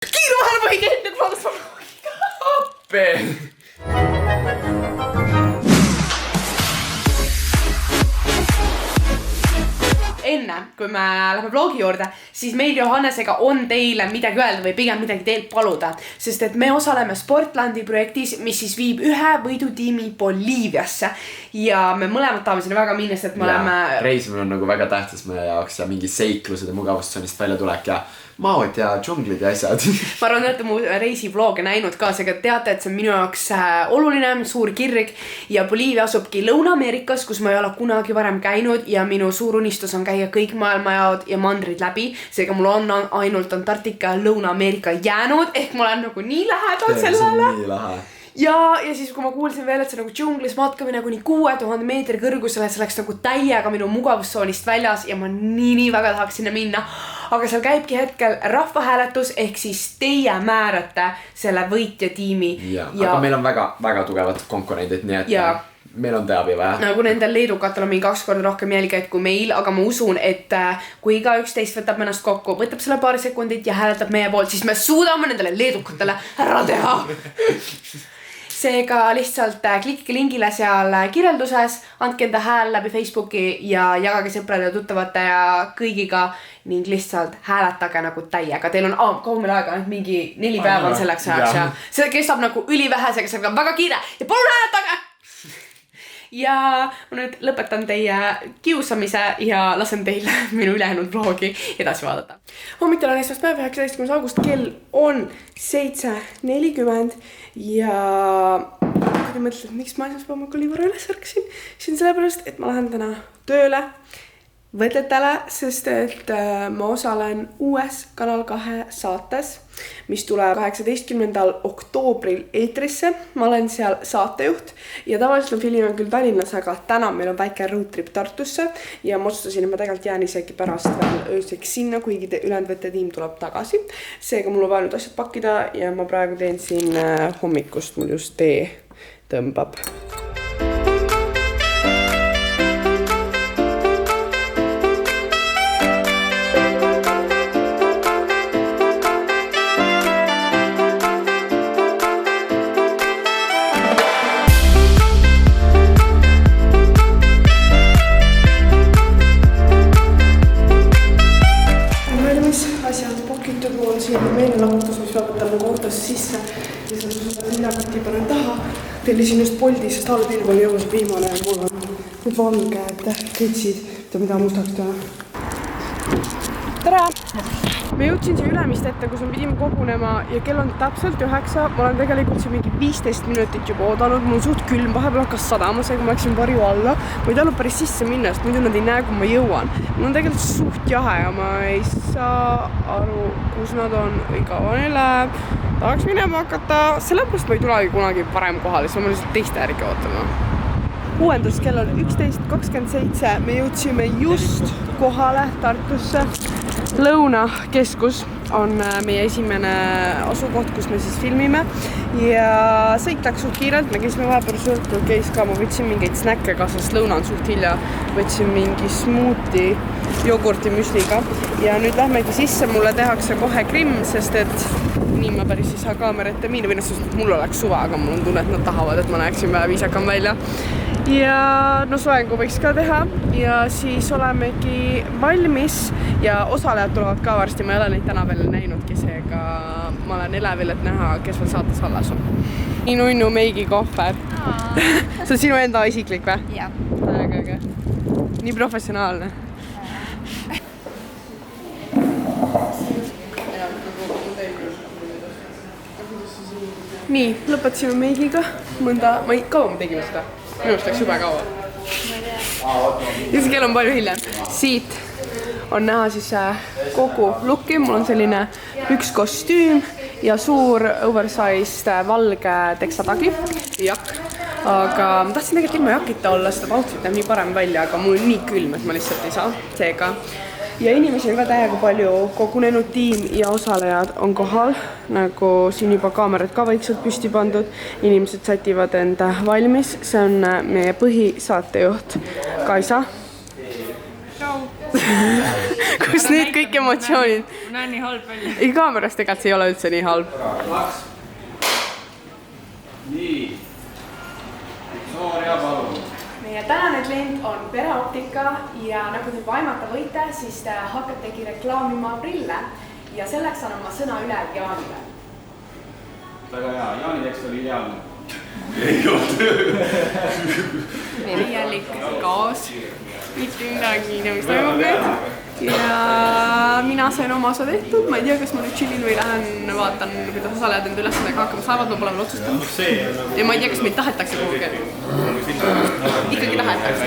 Kiiru vahel või keelt nüüd valdus Appi! Enne, kui me lähme vlogi juurde, siis meil Johannesega on teile midagi öelda või pigem midagi teilt paluda. Sest et me osaleme Sportlandi projektis, mis siis viib ühe võidutiimi Boliiviasse. Ja me mõlemad tahame sinna väga minna, sest et me oleme... Reisimine on nagu väga tähtis meie jaoks ja mingi seiklused ja mugavustsoonist välja tulek ja maod ja džunglid ja asjad. Ma arvan, et olete mu reisivlooge näinud ka, seega teate, et see on minu jaoks oluline, suur kirg. Ja Boliivia asubki Lõuna-Ameerikas, kus ma ei ole kunagi varem käinud ja minu suur unistus on käia kõik maailmajaod ja mandrid läbi. Seega mul on ainult Antarktika ja Lõuna-Ameerika jäänud, ehk ma olen nagu nii lähedal sellele. Nii lahe. Ja siis kui ma kuulsin veel, et see nagu džunglis matkamine kuni 6000 meetri kõrgusele, et see läks nagu täiega minu mugavustsoonist väljas ja ma nii väga tahaks sinna minna. Aga seal käibki hetkel rahvahääletus, ehk siis teie määrate selle võitjatiimi. Aga meil on väga tugevad konkurendid, nii et meil on teabi vaja. Nagu nendel leedukatel on mingi 2 korda rohkem jälgijaid kui meil, aga ma usun, et kui iga üksteist võtab ennast kokku, võtab selle paari sekundit ja hääletab meie poolt, siis me suudame nendele leedukatele ära teha. Seega lihtsalt klikkige lingile seal kirjelduses, andke enda hääl läbi Facebooki ja jagage sõprade ja tuttavate ja kõigiga ning lihtsalt hääletage nagu täiega. Teil on kaua meil aega, mingi 4 päeva on selleks ajaks ja see kestab nagu ülivähesega, see on väga kiire ja palun hääletage! Ja ma nüüd lõpetan teie kiusamise ja lasen teile minu ülejäänud vlogi edasi vaadata. Hommikul on esmaspäev 19. august, kell on 7:40 ja kui te mõtlete, miks ma esmaspäev hommikul nii vara üles ärkasin, siis on sellepärast, et ma lähen täna tööle võtetele, sest et ma osalen uues Kanal 2 saates, mis tuleb 18. oktoobril eetrisse. Ma olen seal saatejuht ja tavaliselt on filmime küll Tallinnas, aga täna meil on väike roadtrip Tartusse ja ma otsustasin, et ma tegelikult jään isegi pärast veel ööseks sinna, kuigi ülejäänud võttetiim tuleb tagasi. Seega mul on vaja nüüd asjad pakkida ja ma praegu teen siin hommikust, mul just tee tõmbab. Tellisin just Bolti, sest halvpilv oli jõus viimane ja mul on nüüd valged kritsid, mida mustaks teha. Tere! Me jõudsin siia Ülemist ette, kus me pidime kogunema ja kell on täpselt 9. Ma olen tegelikult siin mingi 15 minutit juba oodanud. Mul on suht külm, vahepeal hakkas sadama, seega ma läksin varju alla. Ma ei tahtnud päris sisse minna, sest muidu nad ei näe, kui ma jõuan. Mul on tegelikult suht jahe ja ma ei saa aru, kus nad on või kaua neil läheb. Tahaks minema hakata, sellepärast ma ei tulegi kunagi parem kohale, siis ma lihtsalt teiste järgi ootama. Uuendus kell on 11:27, me jõudsime just kohale Tartusse. Lõunakeskus on meie esimene asukoht, kus me siis filmime ja sõit läks suht kiirelt, me käisime vahepeal sõltul käis ka, ma võtsin mingeid snäkke ka, sest lõuna on suht hilja, võtsin mingi smuuti jogurti müsliga ja nüüd lähmegi sisse, mulle tehakse kohe grimm, sest et nii ma päris ei saa kaamera ette minna või sest mul oleks suva, aga mul on tunne, et nad tahavad, et ma näeksin vähe viisakam välja ja no soengu võiks ka teha ja siis olemegi valmis ja osalejad tulevad ka varsti, ma ei ole neid täna veel näinudki, seega ma olen elevil, et näha, kes veel saates alles on. Nii nunnu meigi kohver. See on sinu enda isiklik või? Jah. Väga. Nii professionaalne. Nii, lõpetasime meigiga kaua me tegime seda? Minu arust läks juba kaua. Ja see kell on palju hiljem. Siit on näha siis kogu lukki. Mul on selline üks kostüüm ja suur oversized valge teksatagi. Jakk. Aga ma tahtsin tegelikult ilma jakita olla, seda outfit näeb nii parem välja, aga mul on nii külm, et ma lihtsalt ei saa. Seega. Ja inimesi on ka täiega palju kogunenud, tiim ja osalejad on kohal, nagu siin juba kaamerad ka vaikselt püsti pandud. Inimesed sätivad enda valmis, see on meie põhisaatejuht Kaisa. kus need kõik emotsioonid. Ma näen nii halb välja. Ei, kaameras tegelikult see ei ole üldse nii halb. Nii. Soorja palun. Meie tänane klient on Pereoptika ja nagu te aimata võite, siis te hakkategi reklaamima prille ja selleks annan ma sõna üle Jaanile. Väga hea, Jaani tekst oli ideaalne. Meil on jälle ikka kaos. Mitte midagi, mis toimub nüüd. Ja mina sain oma osa tehtud. Ma ei tea, kas ma nüüd chillin või lähen vaatan, kuidas osalejad enda ülesandega hakkama saavad. Ma pole veel otsustanud. Ja ma ei tea, kas meid tahetakse kuhugi. Ikkagi tahetakse.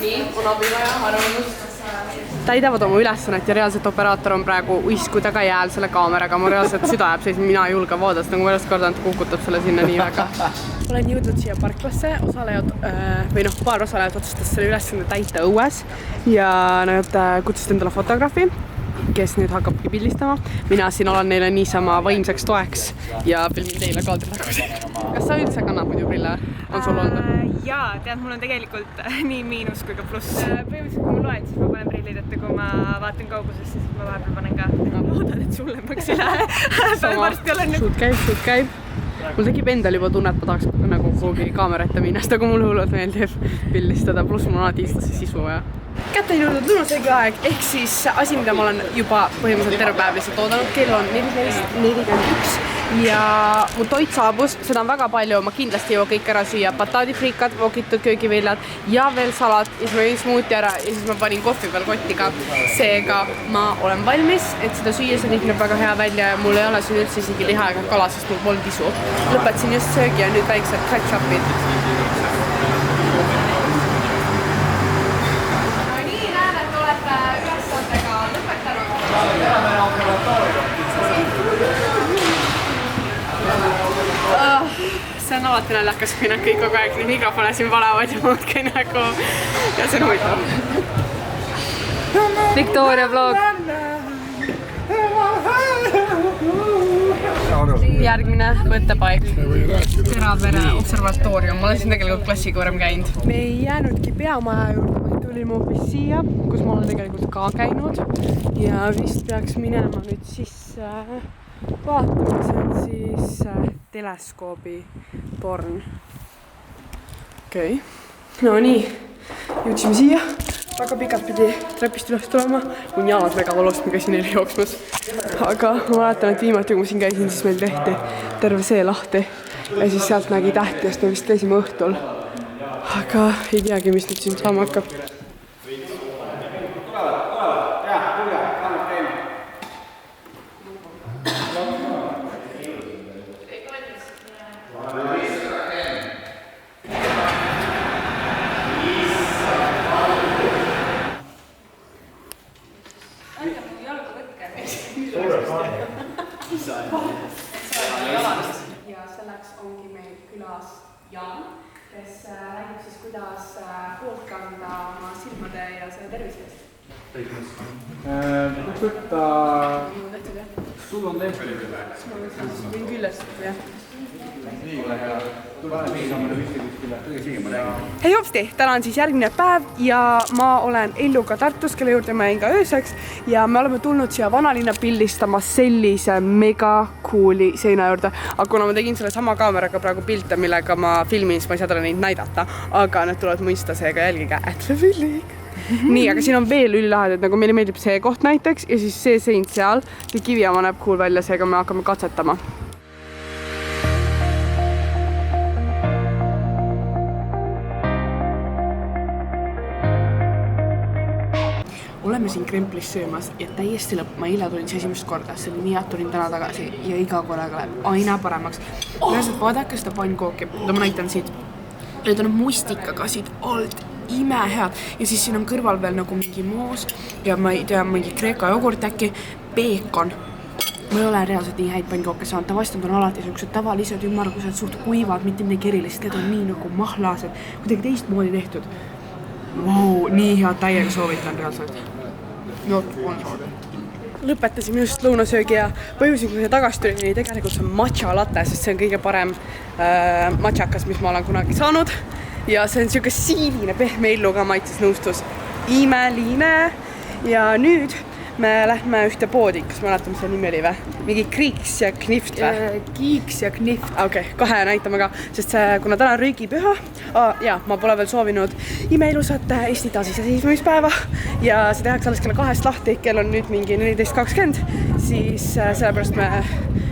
Nii, on abivaja, arvamus. Täidavad oma ülesannet ja reaalselt operaator on praegu uisku taga jääl selle kaameraga. Ma reaalselt süda jääb seis, mina ei julge vaadata, nagu ma kordan, et kukutab selle sinna nii väga. Olen jõudnud siia parklasse, osalejad, või paar osalejad otsustas selle ülesande täita õues ja nad kutsusid endale fotograafi, kes nüüd hakkabki pildistama. Mina siin olen neile niisama vaimseks toeks ja filmin teile kaadritagusi. Kas sa üldse kannad muidu prille? On sul olnud? Jaa, tead, mul on tegelikult nii miinus kui ka pluss. Põhimõtteliselt, kui ma loen, siis ma panen prillid ette, kui ma vaatan kaugusest, siis ma vahepeal panen ka. Loodan, et sulle maks ei lähe. Varsti olen nüüd. Suut käib. Mul tekib endal juba tunne, et ma tahaks nagu kuhugi kaamera ette minna, sest aga mul hullult meeldib pildistada, pluss mul on alati Instasse sisu vaja. Kätte jõudnud lõunasöögi aeg, ehk siis asi, mida ma olen juba põhimõtteliselt terve päev lihtsalt oodanud. Kell on 14:41 ja mu toit saabus, seda on väga palju, ma kindlasti jõuan kõik ära süüa. Bataadifriikad, vokitud köögiviljad ja veel salat ja siis ma jõin smuuti ära ja siis ma panin kohvi peal kotiga. Seega ma olen valmis, et seda süüa, see näeb väga hea välja ja mul ei ole siin üldse isegi liha ega kala, sest mul polnud isu. Lõpetasin just söögi ja nüüd väiksed catch-upid. See on alati naljakas, kui nad kõik kogu aeg neid mikrofone siin valevad ja muud käin nagu ja see on huvitav. Victoria vlog. Järgmine võttepaik. Teravere observatoorium. Ma olen siin tegelikult klassiga varem käinud. Me ei jäänudki peamaja juurde, vaid tulime hoopis siia, kus ma olen tegelikult ka käinud ja vist peaks minema nüüd sisse vaatama, see on siis teleskoobi torn. Okei. No nii, jõudsime siia. Väga pikalt pidi trepist üles tulema. Mun jalad väga valust, ma käisin eile jooksmas. Aga ma mäletan, et viimati, kui ma siin käisin, siis meil tehti terve see lahti. Ja siis sealt nägi tähti, sest me vist käisime õhtul. Aga ei teagi, mis nüüd siin saama hakkab. Ja selleks ongi meil külas Jaan, kes räägib siis, kuidas hoolt kanda oma silmade ja selle tervise eest. Võtta... Sul on tehtud üle? Võin küljest, jah. Nii ole hea. Hei hopsti, täna on siis järgmine päev ja ma olen Elluga Tartus, kelle juurde ma jäin ka ööseks ja me oleme tulnud siia vanalinna pildistama sellise mega cooli seina juurde. Aga kuna ma tegin selle sama kaameraga praegu pilte, millega ma filmin, siis ma ei saa talle neid näidata, aga need tulevad mu Instaseega jälgiga @lefillik. Nii, aga siin on veel ülilahedad, nagu meile meeldib see koht näiteks ja siis see seint seal, see kivijaama näeb cool välja, seega me hakkame katsetama. Oleme siin Kremplis söömas ja täiesti lõpp. Ma eile tulin see esimest korda, see oli nii hea, tulin täna tagasi ja iga korraga läheb aina paremaks. Üleselt vaadake seda pannkooki, ma näitan siit. Need on mustikagasid alt imehead ja siis siin on kõrval veel nagu mingi moos ja ma ei tea, mingi kreeka jogurt äkki, peekon. Ma ei ole reaalselt nii häid pannkooke saanud, tavaliselt on alati sellised tavalised ümmargused, suht kuivad, mitte midagi erilist, need on nii nagu mahlased, kuidagi teistmoodi tehtud. Wow, nii head täiega soovitan reaalselt. Lõpetasime just lõunasöögi ja põhjusin, kui see tagasi tuli, nii tegelikult see on matcha latte, sest see on kõige parem matchakas, mis ma olen kunagi saanud. Ja see on siuke siiline pehme Elluga maitses nõustus. imeline ja nüüd me lähme ühte poodi, kas mäletame, mis see nimi oli või? Mingi Kriiks ja Knift või? Kiiks ja Knift. Okei, kohe näitame ka, sest see, kuna täna on rüügipüha ja ma pole veel soovinud imeilusat Eesti taasiseseisvumispäeva ja see tehakse alles kella 2 lahti, kell on nüüd mingi 14.20, siis sellepärast me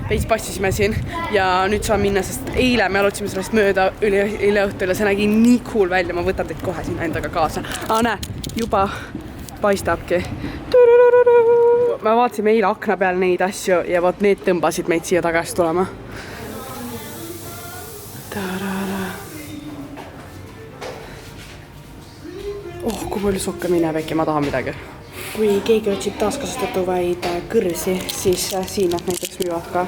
veits passisime siin ja nüüd saan minna, sest eile me alutasime sellest mööda üle õhtul ja see nägi nii cool välja, ma võtan teid kohe sinna endaga kaasa. Näe, juba paistabki. Me vaatasime eile akna peal neid asju ja vot need tõmbasid meid siia tagasi tulema. Kui palju sokke mineb äkki, ma tahan midagi. Kui keegi otsib taaskasutatuvaid kõrsi, siis siin nad näiteks müüvad ka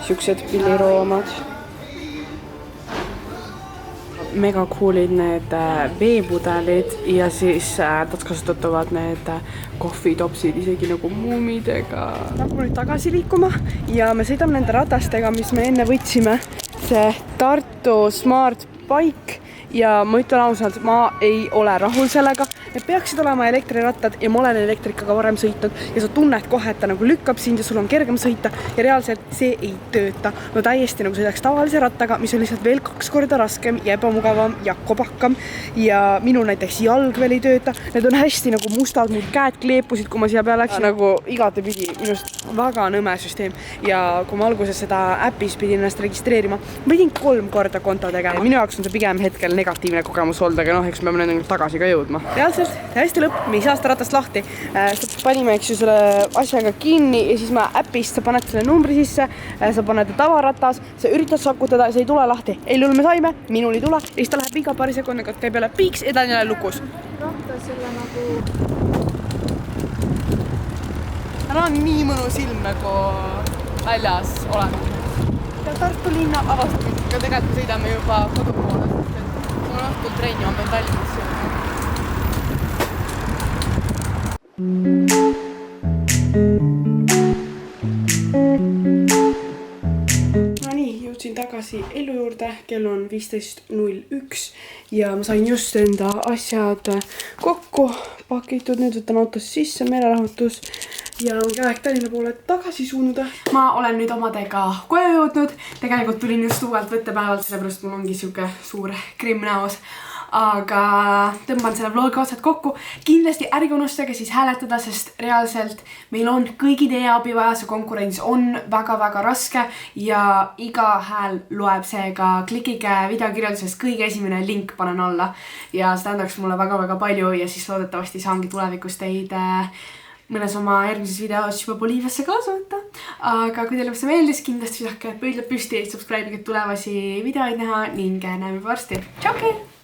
siuksed pilliroomad. Mega coolid need veepudelid ja siis taaskasutatavad need kohvitopsid isegi nagu muumidega. Hakkame nüüd tagasi liikuma ja me sõidame nende ratastega, mis me enne võtsime. See Tartu Smart Bike ja ma ütlen ausalt, ma ei ole rahul sellega. Need peaksid olema elektrirattad ja ma olen elektrikaga varem sõitnud ja sa tunned kohe, et ta nagu lükkab sind ja sul on kergem sõita ja reaalselt see ei tööta. No täiesti nagu sõidaks tavalise rattaga, mis on lihtsalt veel 2 korda raskem ja ebamugavam ja kobakam ja minul näiteks jalg veel ei tööta. Need on hästi nagu mustad, mul käed kleepusid, kui ma siia peale läksin. Nagu igatepidi minust väga nõme süsteem ja kui ma alguses seda äpis pidin ennast registreerima, ma pidin 3 korda konto tegema. Minu jaoks on see pigem hetkel negatiivne kogemus olnud, aga eks me peame nendega tagasi ka jõudma. Reaalselt, täiesti lõpp, me ei saa seda ratast lahti. Panime selle asjaga kinni ja siis ma äpist, sa paned selle numbri sisse, sa paned tavaratas, sa üritad sakutada ja see ei tule lahti. Eilul me saime, minul ei tule ja siis ta läheb iga paari sekundiga, käib jälle piiks, edasi jälle lukus. Rahta selle nagu... Täna on nii mõnus ilm nagu väljas olema. Ja Tartu linna avastamisega tegelikult sõidame juba kodupoole, sest mul on õhtul trenni, ma pean Tallinnasse. No nii, jõudsin tagasi ellu juurde, kell on 15.01 ja ma sain just enda asjad kokku pakitud, nüüd võtan autosse sisse, meelelahutus ja ongi aeg Tallinna poole tagasi suunuda. Ma olen nüüd omadega koju jõudnud, tegelikult tulin just uuelt võttepäevalt, sellepärast mul ongi siuke suur krimm näos. Aga tõmban selle vlogi otsad kokku. Kindlasti ärge unustage siis hääletada, sest reaalselt meil on kõigi teie abi vaja, see konkurents on väga-väga raske ja iga hääl loeb, seega klikige videokirjelduses kõige esimene link panen alla ja see tähendaks mulle väga-väga palju ja siis loodetavasti saangi tulevikus teid mõnes oma järgmises videos juba Boliiviasse kaasa võtta. Aga kui teile see meeldis, kindlasti visake pöidlad püsti, subscribe'ige tulevasi videoid näha ning näeme varsti. Tšauki!